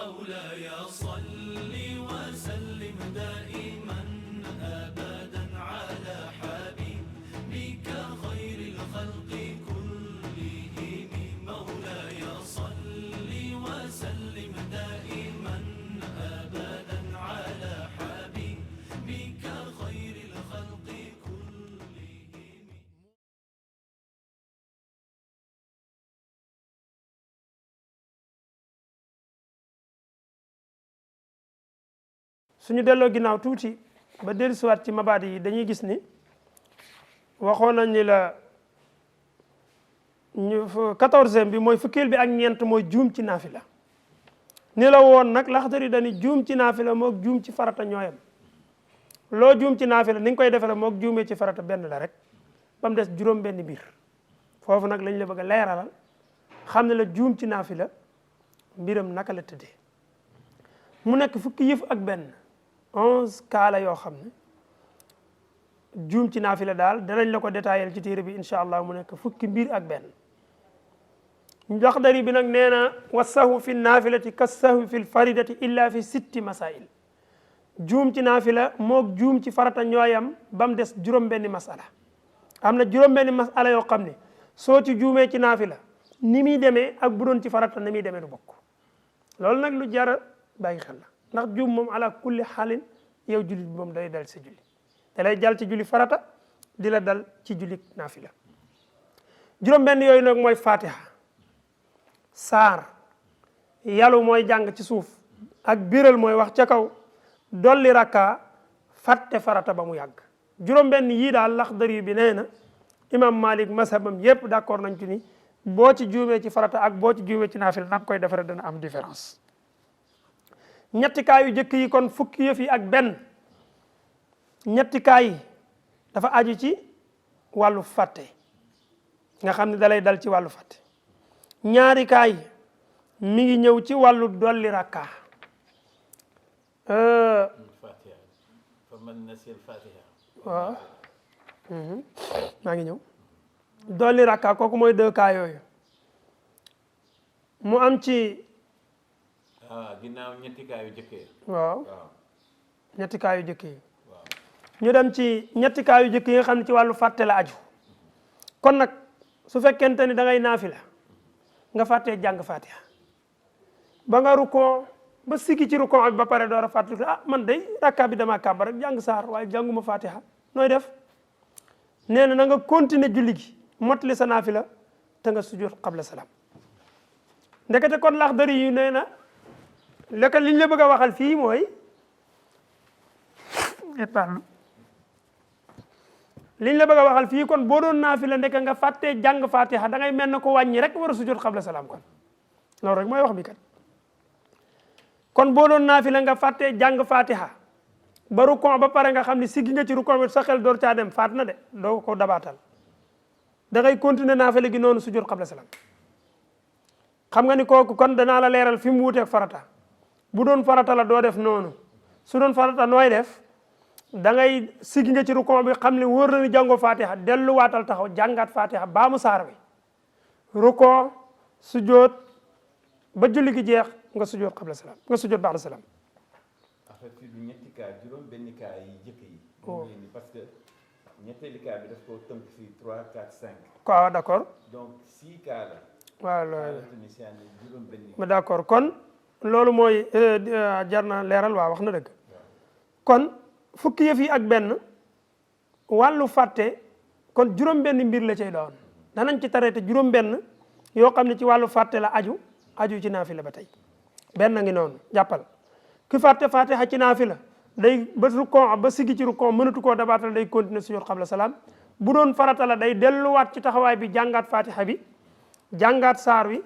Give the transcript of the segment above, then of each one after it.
مولاي صل وسلم دائما أبدا على حبيبك خير الخلق كلهم مولاي صل وسلم دائما أبدا على حبيبك خير الخلق كلهم. suñu delloo ginnaaw tuuti ba dellusiwaat ci mabaadi yi dañuy gis ni waxoon nañ ni la 14e bi mooy fukkeel bi ak ñeent mooy juum ci naafila ni la woon nag Laxdari dañi juum ci naafila moog juum ci farata ñooyam loo juum ci naafila ni nga koy defee moog juumee ci farata benn la rek ba mu des juróom benn biir foofu nag lañ la bëgg a leeralal xam ne la juum ci naafila mbiram naka la tëddee mu nekk fukki yëf ak benn 11 cas la yoo xam ne juum ci naafila daal danañ la ko détaillé ci téere bi incha allah mu nekk fukki mbir ak benn Laxdari bi nag nee na wa sahwu fi naafilati ka sahwi fi lfaridati illa fi 6 masail juum ci naafila moog juum ci farata ñooyam ba mu des juróom-benni masala am na juróom-benni masala yoo xam ne soo ci juumee ci naafila ni muy demee ak bu doon ci farata ni muy demee du bokk loolu nag lu jara bàyyi xel la ndax juum moom ala kulli xaalin yow jullit bi moom dalay dal sa julli da lay jàll ci julli farata di la dal ci julli naafila juróom-benn yooyu nag mooy fatiha saar yalu mooy jàng ci suuf ak biral mooy wax ca kaw dolli rakka fàtte farata ba mu yàgg juróom-benn yii daal Laxdari bi nee na imam Malik mashabam yépp d'accord nañ ci ni boo ci juumee ci farata ak boo ci juumee ci naafila nag koy defare dana am différence ñetti kaa yu jëkk yi kon fukki yëf yi ak benn ñetti kaa yi dafa aju ci wàllu fàtte nga xam ne dalay dal ci wàllu fàtte ñaari kaa yi mi ngi ñëw ci wàllu dolli rakka waaw maa ngi ñëw dolli rakka kooku mooy 2 cas yooyu mu am ci ginnaaw ñetti kaa yu jëkkee waaw ñetti kaa yu jëkk yi ñu dem ci ñetti kaa yu jëkk yi nga xam ne ci wàllu fàtte la aju kon nag su fekkente ni da ngay naafila nga fàttee jàng fatiha ba nga rukkoo ba sigi ci rukkoo bi ba pare door a fàttali man day rakka bi dama kàmba rek jàng saar waaye jànguma fatiha nooy def nee na nga continuer julli gi mottali sa naafila te nga sujjóot qabla salaam ndekete kon Laxdari yu nee na lekka liñ la bëgg a waxal fii mooy liñ la bëgg a waxal fii kon boo doon naafila ndeke nga fàttee jàng fatiha da ngay mel na ko wàññi rek war a sujjóot qabla salaam kon loolu rek mooy wax bi kat kon boo doon naafila nga fàttee jàng fatiha ba rukon ba pare nga xam ne siggi nga ci rukon bi sa xel door caa dem faat na de doo ko dabaatal da ngay continuer naafila gi noonu sujjóot qabla salaam xam nga ni kooku kon danaa la leeral fi mu wuuteeg farata bu doon farata la doo def noonu su doon farata nooy def da ngay siggi nga ci rukon bi xam ne wóor na ni jàngoo fatiha delluwaatal taxaw jàngaat fatiha baa mu saar wi rukon sujjóot ba julli gi jeex nga sujjóot qabla salaam nga sujjóot ba'da salaam. en fait fii du ñetti kaa juróom benn kaa yi jëkk yi. parce que ñetteeli kaa bi daf ko tënk fii 3 4 5. waaw d'accord. donc 6 kaa la. waaw loolu d'accord kon loolu mooy jar na leeral waaw wax na dëgg kon fukki yëf yi ak benn wàllu fàtte kon juróom-benn mbir la cay doon danañ ci traité juróom-benn yoo xam ne ci wàllu fàtte la aju ci naafila ba tey benn ngi noonu jàppal ki fàtte fatiha ci naafila day ba rukkoo ba sigi ci rukkoo mënatu koo dabaatal day continuer sujjóot qabla salaam bu doon farata la day delluwaat ci taxawaay bi jàngaat fatiha bi jàngaat saar wi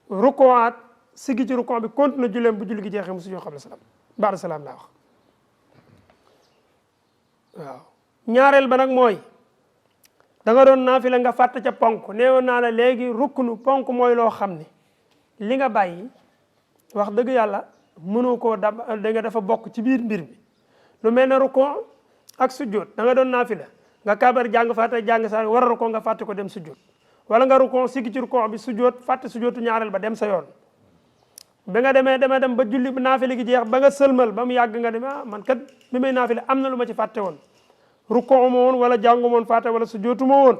rukkoowaat sigi ci rukkoo bi continuer julleem bu julli gi jeexee mu sujjóot qabla salaam ba'da salaam laa wax waaw ñaareel ba nag mooy da nga doon naafila nga fàtte ca ponk neewoon naa la léegi rukkunu ponk mooy loo xam ne li nga bàyyi wax dëgg yàlla mënoo koo da nga dafa bokk ci biir mbir bi lu mel ne rukkoo ak sujjóot da nga doon naafila nga kabar jàng fàtte jàng saar war a rukkoo nga fàtte ko dem sujjóot wala nga rukkoo sigi ci rukkoo bi sujjóot fàtte sujjóotu ñaareel ba dem sa yoon ba nga dem ba julli naafile gi jeex ba nga sëlmal ba mu yàgg nga dem man kat bi may naafile am na lu ma ci fàtte woon rukkoo ma woon wala jàngu ma woon fàtte wala sujjóotu ma woon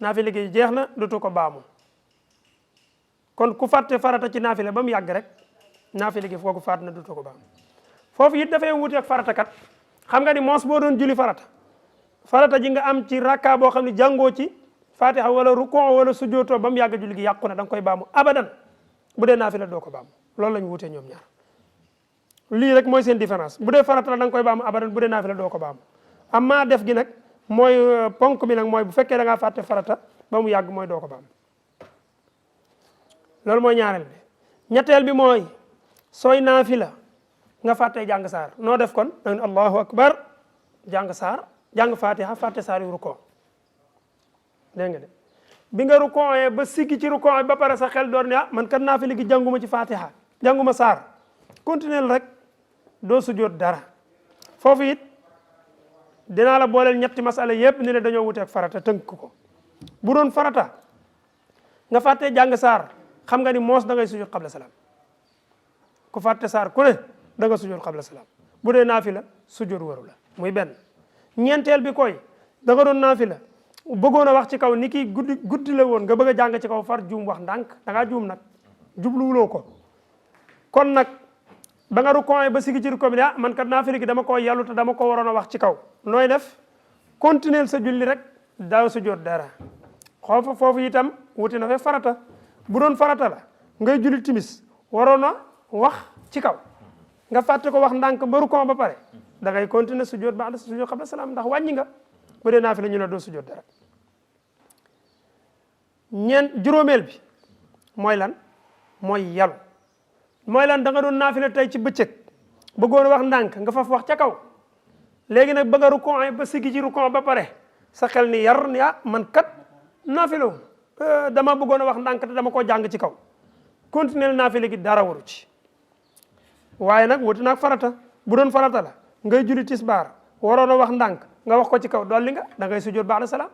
naafile gi jeex na dutu ko baamu kon ku fàtte farata ci naafile ba mu yàgg rek naafile gi foogu fàtt na dutu ko baamu foofu it dafay wuute ak farata kat xam nga ni moos boo doon julli farata ji nga am ci rakka boo xam ne jàngoo ci fatiha wala rukkoo wala sujjóotoo ba mu yàgg julli gi yàqu na da nga koy baamu abadan bu dee naafila doo ko baamu loolu lañ wuutee ñoom ñaar lii rek mooy seen différence bu dee farata la da nga koy baamu abadan bu dee naafila doo ko baamu amma def gi nag mooy ponk bi nag mooy bu fekkee da ngaa fàtte farata ba mu yàgg mooy doo ko baamu loolu mooy ñaareel bi ñetteel bi mooy sooy naafila nga fàtte jàng saar noo def kon da nga ne allahu akbar jàng saar jàng fatiha fàtte saar yu rukkoo dégg nga de bi nga rukkooyee ba siggi ci rukkoo ba pare sa xel door ne man kat naafila gi jànguma ci fatiha jànguma saar continuer rek doo sujjóot dara foofu it dinaa la booleel ñetti masala yépp ni ne dañoo wuteek farata tënk ko bu doon farata nga fàtte jàng saar xam nga ni moos da ngay sujjóot qabla salaam ku fàtte saar ku ne da nga sujjóot qabla salaam bu dee naafila sujjóot waru la muy benn ñeenteel bi koy da nga doon naafila bëggoon a wax ci kaw ni ki guddi la woon nga bëgg a jàng ci kaw far juum wax ndànk da ngaa juum nag jubluwuloo ko kon nag ba nga rukkoo ba sigi ci rukkoo bi ne man kat naafila gi dama koo yàllu te dama ko waroon a wax ci kaw nooy def continuer sa julli rek daaw sujjóot dara foofu itam wuti na fe farata bu doon farata la ngay julli timis waroon a wax ci kaw nga fàtte ko wax ndànk ba rukkoo ba pare da ngay continuer sujjóot ba'da sujjóot qabla salaam ndax wàññi nga bu dee naafila ñu la doo sujjóot dara juróomeel bi mooy lan mooy yalu mooy lan da nga doon naafila tey ci bëccëg bëggoon a wax ndànk nga faf wax ca kaw léegi nag ba nga rukkoo ba siggi ci rukkoo ba pare sa xel ni yar ni man kat naafila dama bëggoon a wax ndànk te dama koo jàng ci kaw continuer naafila gi dara waru ci waaye nag wuti naag farata bu doon farata la ngay julli tisbaar waroon a wax ndànk nga wax ko ci kaw dolli nga da ngay sujjóot ba'da salaam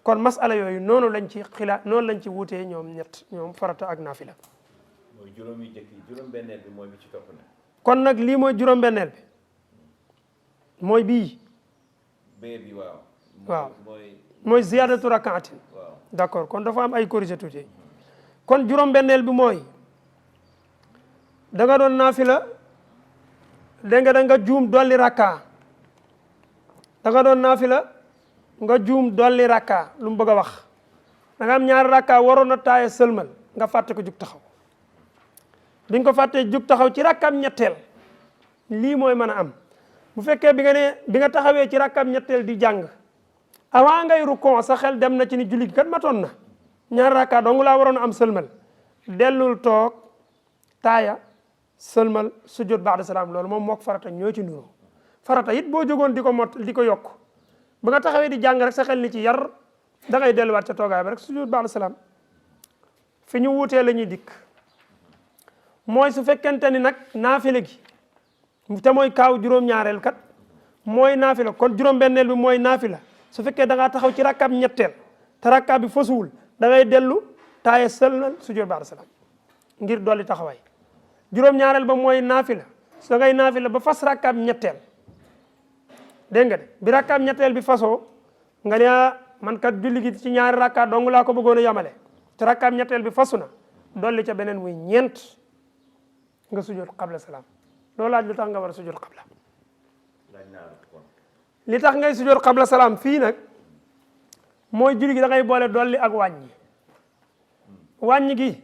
kon masala yooyu noonu lañ ci noonu lañ ci wuutee ñoom farata ak naafila mooy juróom yu jëkk yi juróom-benneel bi mooy bi ci topp nag kon nag lii mooy juróom-benneel bi mooy bii bee bi waaw mooy ziyaadatu rakaatin d'accord kon dafa am ay corrigé tuuti kon juróom-benneel bi mooy da nga doon naafila dégg nga da nga juum dolli rakka da nga doon naafila nga juum dolli rakka lu mu bëgg a wax da nga am ñaari rakka waroon a taaya sëlmal nga fàtte ko jug taxaw bi nga ko fàttee jug taxaw ci rakkaam ñetteel lii mooy mën a am bu fekkee bi nga taxawee ci rakkaam ñetteel di jàng avant ngay rukkoo sa xel dem na ci ni julli gi kat matoon na ñaari rakka dong laa waroon a am sëlmal dellul toog taaya sëlmal sujjóot ba'da salaam loolu moom mook farata ñoo ci nuroo farata it boo jógoon di ko yokk ba nga taxawee di jàng rek sa xel ni ci yar da ngay delluwaat ca toogaay ba rek sujjóot ba'da salaam fi ñu wuutee la ñuy dikk mooy su fekkente ni nag naafila gi te mooy kaaw juróom-ñaareel kat mooy naafila kon juróom-benneel bi mooy naafila su fekkee da ngaa taxaw ci rakkaab ñetteel te rakkaab bi fasuwul da ngay dellu taaya sëlmal sujjóot ba'da salaam ngir dolli taxawaay juróom-ñaareel ba mooy naafila da ngay naafila ba fas rakkaab ñetteel dégg nga de bi rakkaab ñetteel bi fasoo nga ne man kat julli gi ci ñaari rakkaab dong laa ko bëggoon a yamale te rakkaab ñetteel bi fasu na dolli ca beneen muy ñeent nga sujjóot qabla salaam loolu laaj lu tax nga war a sujjóot qabla li tax ngay sujjóot qabla salaam fii nag mooy julli gi da ngay boole dolli ak wàññi gi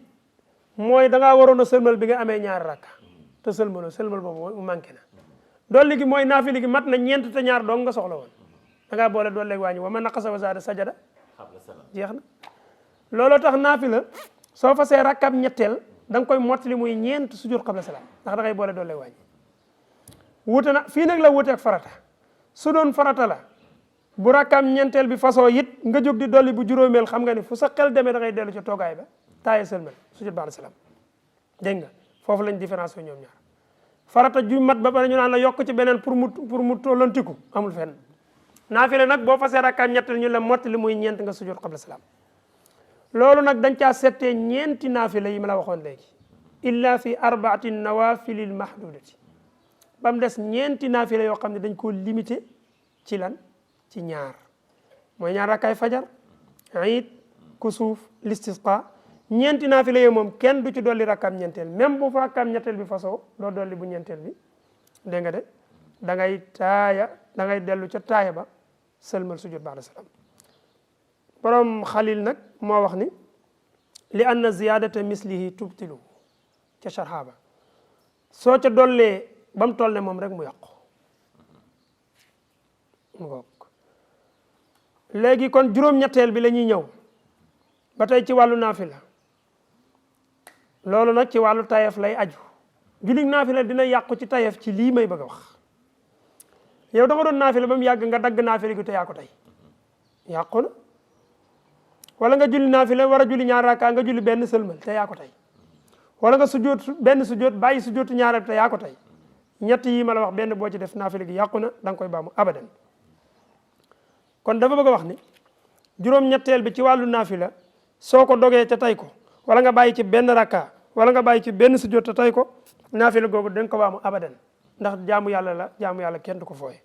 mooy da ngaa waroon a sëlmal bi nga amee ñaari rakka te sëlmal boobu manqué na dolli gi mooy naafila gi mat na ñeent te ñaar dong nga soxla woon da ngaa boole dolli ak wàññi wa man naqasa wa zaada sajada jeex na looloo tax naafila soo fasee rakkaab ñetteel da nga koy mottali muy ñeent sujjóot qabla salaam ndax da ngay boole dolli ak wàññi wuute na fii nag la wuute ak farata su doon farata la bu rakkaab ñeenteel bi fasoo it nga jóg di dolli bu juróomeel xam nga ni fu sa xel demee da ngay dellu ca toogaay ba taaye sëlmal sujjóot ba'da salaam dégg nga foofu lañ différence ñoom ñaar farata ju mat ba pare ñu naan la yokk ci beneen pour mu tollantiku amul fenn naafila nag boo fasee rakkaab ñetteel ñu la mottali muy ñeent nga sujjóot qabla salaam loolu nag dañ caa settee ñeenti naafila yi ma la waxoon léegi illa fi arbaati nawafilil mahdudati ba mu des ñeenti naafila yoo xam ne dañ koo limité ci lan ci ñaar mooy ñaar rakkaay fajar iid kusuuf listisqa ñeenti naafila yooyu moom kenn du ci dolli rakkaam ñeenteel même bu fa rakkaam ñetteel bi fasoo doo dolli bu ñeenteel bi dégg nga de da ngay dellu ca taaya ba sëlmal sujud ba'da salaam borom xalil nag moo wax ni li anna ziyadata mislihi tubtilu ca sharha ba soo ca dollee ba mu toll ne moom rek mu yàqu léegi kon juróom-ñetteel bi la ñuy ñëw ba tey ci wàllu naafila loolu nag ci wàllu tayef lay aju julli naafila dina yàqu ci tayef ci lii may bëgg a wax yow da nga doon naafila ba mu yàgg nga dagg naafila gi te yaa ko tey yàqu na wala nga julli naafila war a julli ñaar rakka nga julli benn sëlmal te yaa ko tey wala nga sujjóot benn sujjóot bàyyi sujjóotu ñaareel te yaa ko tey ñett yi ma la wax benn boo ci def naafila gi yàqu na da nga koy baamu abadan kon dafa bëgg a wax ni juróom-ñetteel bi ci wàllu naafila soo ko dogee te tey ko wala nga bàyyi ci benn rakka wala nga bàyyi ci benn sujjóot te tey ko naafila googu da nga ko baamu abadan ndax jaamu yàlla la jaamu yàlla kenn du ko fooye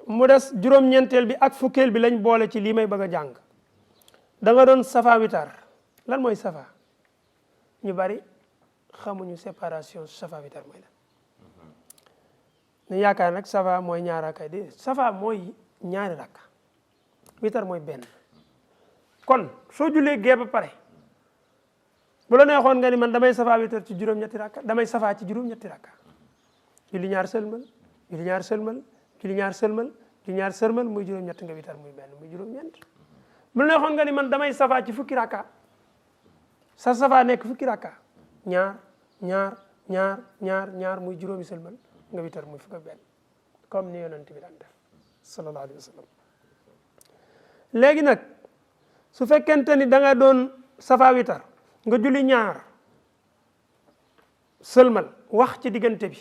mu des juróom-ñeenteel bi ak fukkeel bi lañ boole ci lii may bëgg a jàng da nga doon safa witar lan mooy safa ñu bari xamuñu séparation safa witar mooy lan ñu yaakaar nag safa mooy ñaar rakka di safa mooy ñaari rakka witar mooy benn kon soo jullee gee ba pare bu la neexoon nga ni man damay safa witar ci juróom-ñetti rakka damay safa ci juróom-ñetti rakka julli ñaar sëlmal julli ñaar sëlmal julli ñaar sëlmal julli ñaar sëlmal muy juróom-ñett nga witar muy benn muy juróom-ñeent bu la neexoon nga ni man damay safa ci fukki rakka sa safa nekk fukki rakka ñaar muy juróomi sëlmal nga witar muy fukk ak benn comme ni yonent bi daan def sallallahu alayhi wa sallam léegi nag su fekkente ni da nga doon safa witar nga julli ñaar sëlmal wax ci diggante bi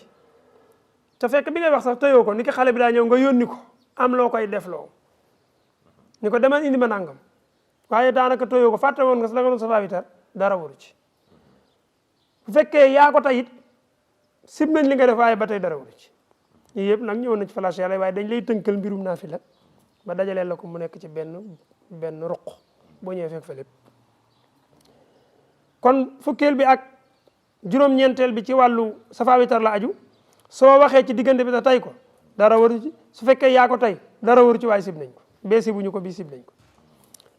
te fekk bi ngay wax sax tëyoo ko ni ki xale bi daa ñëw nga yónni ko am loo koy def loo ni ko demal indi ma nangam waaye daanaka tëyoo ko fàtte woon nga da nga doon safa witar dara waru ci bu fekkee yaa ko tey it sib nañ li nga def waaye ba tey dara waru ci yii yëpp nag ñëwoon na ci falaas yàlla waaye dañ lay tënkal mbirum naafila ba dajaleel la ko mu nekk ci benn ruq boo ñëwee fekk fa lépp kon fukkeel bi ak juróom-ñeenteel bi ci wàllu safa witar la aju soo waxee ci diggante bi te tey ko dara waru ci su fekkee yaa ko tey dara waru ci waaye sib nañ ko bee sibuñu ko bii sib nañ ko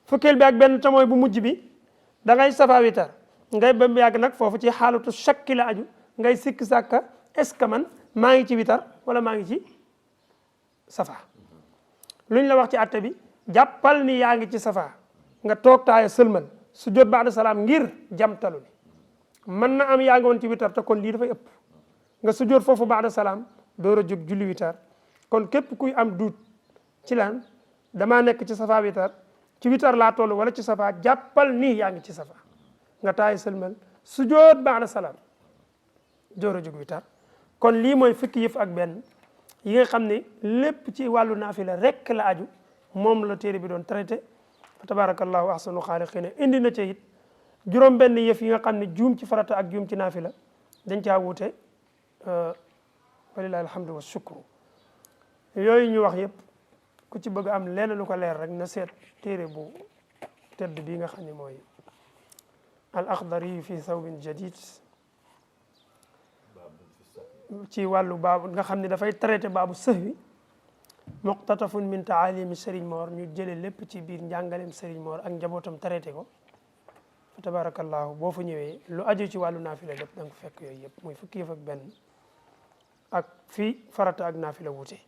fukkeel bi ak benn te mooy bu mujj bi da ngay safa witar ngay ba mu yàgg nag foofu ci xaalatu shakki la aju ngay sikk sàkka est-ce que man maa ngi ci witar wala maa ngi ci safa luñ la wax ci atte bi jàppal ni yaa ngi ci safa nga toog taaya sëlmal sujjóot ba'da salaam ngir jamtalu ni mën na am yaa ngi woon ci witar te kon lii dafay ëpp nga sujjóot foofu ba'da salaam door a jóg julli witar kon képp kuy am duut ci lan damaa nekk ci safa witar ci witar laa toll wala ci safa jàppal ni yaa ngi ci safa nga taaya sëlmal sujjóot ba'da salaam door a jóg witar kon lii mooy fukki yëf ak benn yi nga xam ne lépp ci wàllu naafila rek la aju moom la téere bi doon traité fa tabarakallahu ahsanu xaaliqiina indi na ci it juróom benn yëf yi nga xam ne juum ci farata ak juum ci naafila dañ caa wuute walilahi alhamdu wa shukru yooyu ñu wax yëpp ku ci bëgg am lenn lu ko leer rek na seet téere bu tedd bi nga xam ne mooy al axdari fi thawbin jadid ci wàllu baabu nga xam ne dafay traité baabu sahwi muqtatafun min taalimi Serigne Mor ñu jëlee lépp ci biir njàngaleem Serigne Mor ak njabootam traité ko fa tabarakallahu boo fa ñëwee lu aju ci wàllu naafila lépp da nga ko fekk yooyu yëpp muy fukki yëf ak benn ak fii farata ak naafila wuute